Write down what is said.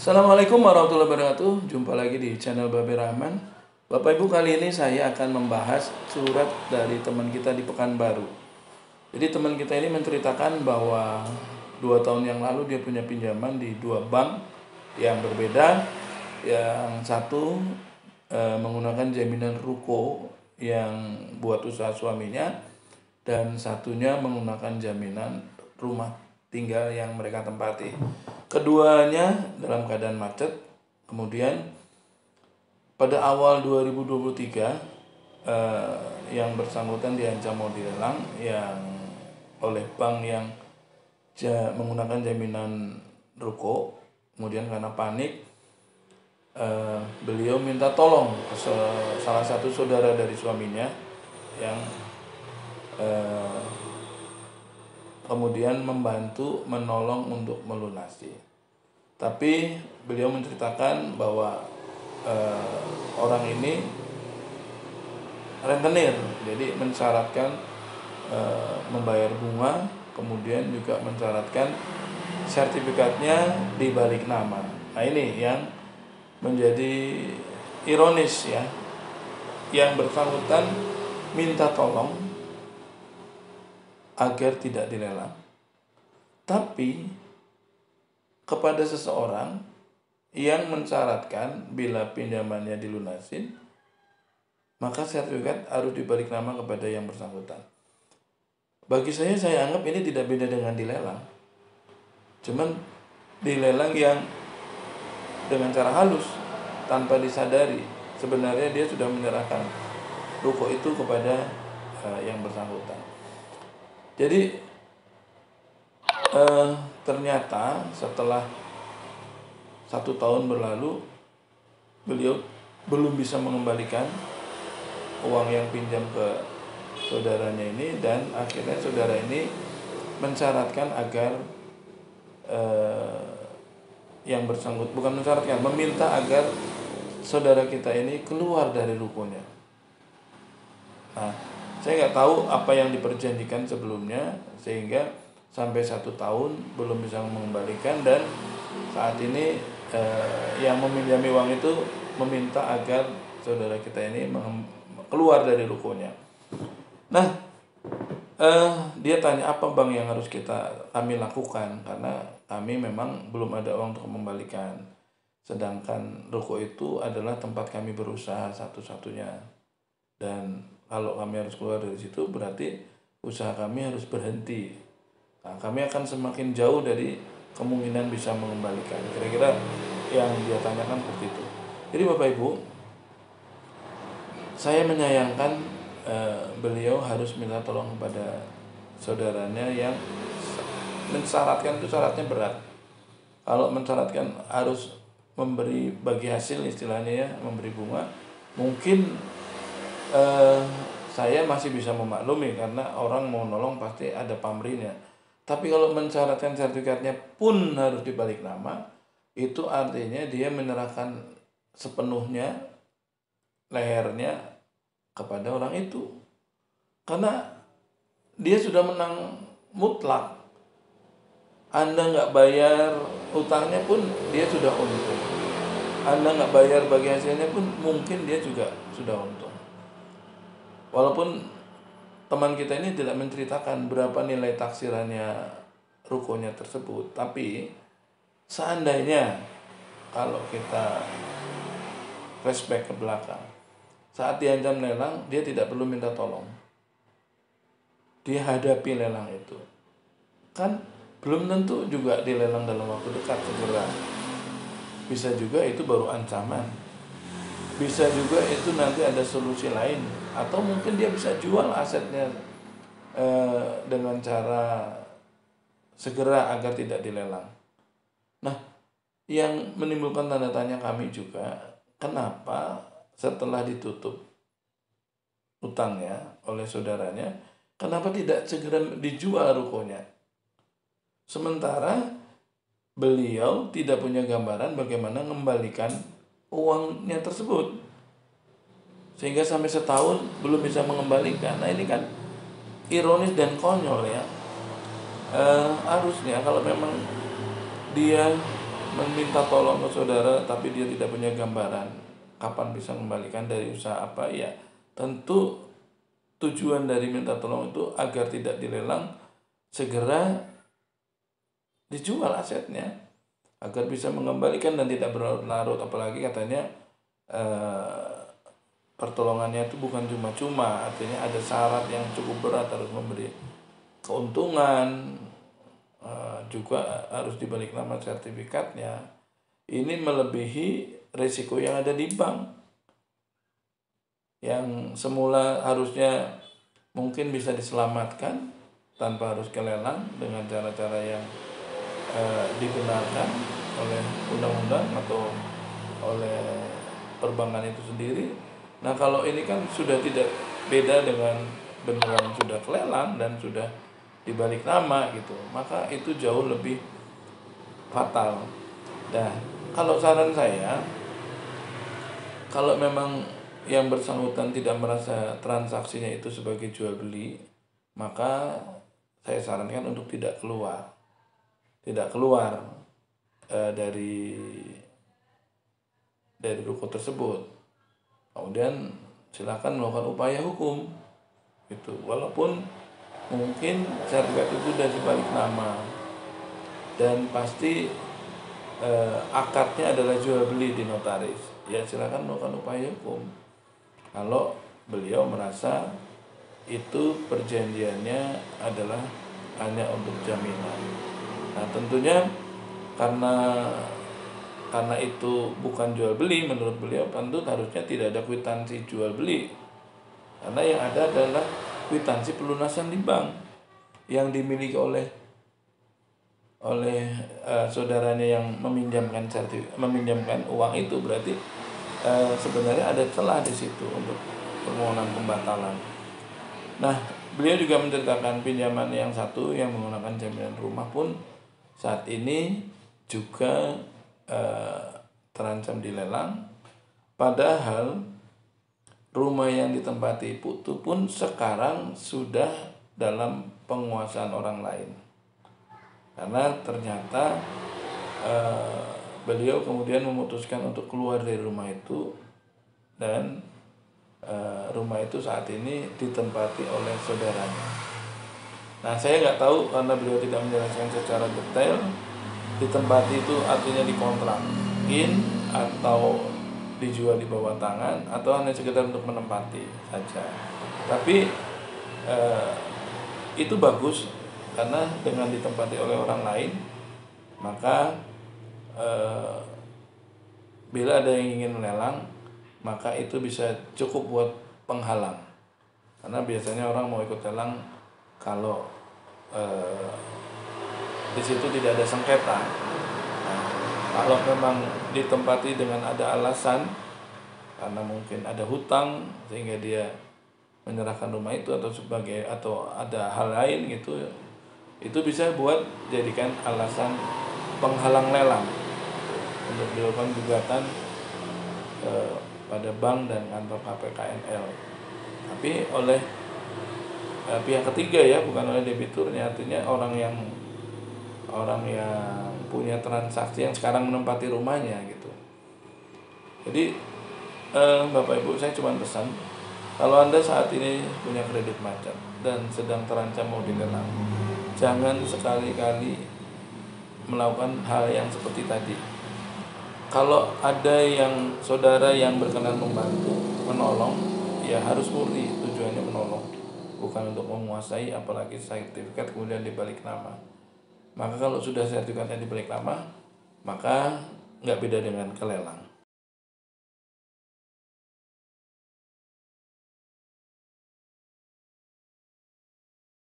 Assalamualaikum warahmatullahi wabarakatuh. Jumpa lagi di channel Babe Rahman. Bapak Ibu, kali ini saya akan membahas surat dari teman kita di Pekanbaru. Jadi teman kita ini menceritakan bahwa 2 tahun yang lalu dia punya pinjaman di 2 bank yang berbeda. Yang satu menggunakan jaminan ruko yang buat usaha suaminya, dan satunya menggunakan jaminan rumah tinggal yang mereka tempati. Keduanya dalam keadaan macet. Kemudian pada awal 2023 yang bersangkutan diancam mau dilelang yang oleh bank yang menggunakan jaminan ruko. Kemudian karena panik, beliau minta tolong ke salah satu saudara dari suaminya yang kemudian membantu menolong untuk melunasi. Tapi beliau menceritakan bahwa orang ini rentenir, jadi mensyaratkan membayar bunga, kemudian juga mensyaratkan sertifikatnya dibalik nama. Nah, ini yang menjadi ironis ya. Yang bersangkutan minta tolong agar tidak dilelang, tapi kepada seseorang yang mensyaratkan bila pinjamannya dilunasin, maka sertifikat harus dibalik nama kepada yang bersangkutan. Bagi saya anggap ini tidak beda dengan dilelang, cuman dilelang yang dengan cara halus tanpa disadari sebenarnya dia sudah menyerahkan ruko itu kepada yang bersangkutan. Jadi ternyata setelah 1 tahun berlalu, beliau belum bisa mengembalikan uang yang pinjam ke saudaranya ini, dan akhirnya saudara ini mensyaratkan agar yang bersangkutan, bukan mensyaratkan, meminta agar saudara kita ini keluar dari rukonya. Nah, saya nggak tahu apa yang diperjanjikan sebelumnya sehingga sampai 1 tahun belum bisa mengembalikan, dan saat ini yang meminjami uang itu meminta agar saudara kita ini keluar dari rukonya. Nah, dia tanya apa bank yang harus kami lakukan, karena kami memang belum ada uang untuk mengembalikan, sedangkan ruko itu adalah tempat kami berusaha satu-satunya, dan kalau kami harus keluar dari situ berarti usaha kami harus berhenti. Nah, kami akan semakin jauh dari kemungkinan bisa mengembalikan. Kira-kira yang dia tanyakan begitu. Jadi Bapak Ibu, saya menyayangkan beliau harus minta tolong kepada saudaranya yang mensyaratkan, itu syaratnya berat. Kalau mensyaratkan harus memberi bagi hasil, istilahnya ya, memberi bunga, mungkin saya masih bisa memaklumi karena orang mau nolong pasti ada pamrihnya. Tapi kalau mensyaratkan sertifikatnya pun harus dibalik nama, itu artinya dia menyerahkan sepenuhnya lehernya kepada orang itu, karena dia sudah menang mutlak. Anda nggak bayar utangnya pun dia sudah untung, Anda nggak bayar bagi hasilnya pun mungkin dia juga sudah untung. Walaupun teman kita ini tidak menceritakan berapa nilai taksirannya rukonya tersebut, tapi seandainya kalau kita flashback ke belakang, saat diancam lelang dia tidak perlu minta tolong, dia hadapi lelang itu. Kan belum tentu juga dilelang dalam waktu dekat segera, bisa juga itu baru ancaman, bisa juga itu nanti ada solusi lain, atau mungkin dia bisa jual asetnya dengan cara segera agar tidak dilelang. Nah, yang menimbulkan tanda tanya kami juga, kenapa setelah ditutup utangnya oleh saudaranya, kenapa tidak segera dijual rukonya? Sementara beliau tidak punya gambaran bagaimana mengembalikan uangnya tersebut, sehingga sampai setahun belum bisa mengembalikan. Nah, ini kan ironis dan konyol ya. Harusnya kalau memang dia meminta tolong ke saudara tapi dia tidak punya gambaran kapan bisa mengembalikan dari usaha apa, ya tentu tujuan dari minta tolong itu agar tidak dilelang, segera dijual asetnya agar bisa mengembalikan dan tidak berlarut-larut. Apalagi katanya pertolongannya itu bukan cuma-cuma, artinya ada syarat yang cukup berat, harus memberi keuntungan, juga harus dibalik nama sertifikatnya. Ini melebihi risiko yang ada di bank, yang semula harusnya mungkin bisa diselamatkan tanpa harus kelelang dengan cara-cara yang dibenarkan oleh undang-undang atau oleh perbankan itu sendiri. Nah kalau ini kan sudah tidak beda dengan beneran sudah kelelang dan sudah dibalik nama gitu, maka itu jauh lebih fatal. Nah kalau saran saya, kalau memang yang bersangkutan tidak merasa transaksinya itu sebagai jual beli, maka saya sarankan untuk tidak keluar dari ruko tersebut. Kemudian silakan melakukan upaya hukum itu, walaupun mungkin sertifikat itu sudah dibalik nama dan pasti akadnya adalah jual beli di notaris, ya silakan melakukan upaya hukum kalau beliau merasa itu perjanjiannya adalah hanya untuk jaminan. Nah tentunya karena itu bukan jual beli, menurut beliau tentu harusnya tidak ada kwitansi jual beli, karena yang ada adalah kwitansi pelunasan di bank yang dimiliki oleh saudaranya yang meminjamkan uang itu. Berarti sebenarnya ada celah di situ untuk permohonan pembatalan. Nah, beliau juga menceritakan pinjaman yang satu yang menggunakan jaminan rumah pun saat ini juga terancam dilelang, padahal rumah yang ditempati Putu pun sekarang sudah dalam penguasaan orang lain. Karena ternyata beliau kemudian memutuskan untuk keluar dari rumah itu, dan rumah itu saat ini ditempati oleh saudaranya. Nah saya nggak tahu karena beliau tidak menjelaskan secara detail, ditempati itu artinya dikontrakkin atau dijual di bawah tangan atau hanya sekedar untuk menempati saja. Tapi itu bagus karena dengan ditempati oleh orang lain, maka bila ada yang ingin melelang, maka itu bisa cukup buat penghalang. Karena biasanya orang mau ikut lelang kalau di situ tidak ada sengketa. Nah, kalau memang ditempati dengan ada alasan, karena mungkin ada hutang sehingga dia menyerahkan rumah itu atau ada hal lain gitu, itu bisa buat jadikan alasan penghalang lelang untuk dilakukan gugatan pada bank dan kantor KPKNL, tapi oleh pihak ketiga ya, bukan oleh debiturnya. Artinya orang yang punya transaksi yang sekarang menempati rumahnya gitu. Jadi Bapak Ibu, saya cuma pesan, kalau Anda saat ini punya kredit macet dan sedang terancam mau dilelang, jangan sekali-kali melakukan hal yang seperti tadi. Kalau ada saudara yang berkenan membantu, menolong, ya harus murni tujuannya menolong, bukan untuk menguasai, apalagi sertifikat kemudian dibalik nama. Maka kalau sudah sertifikatnya dibalik nama, maka nggak beda dengan kelelang.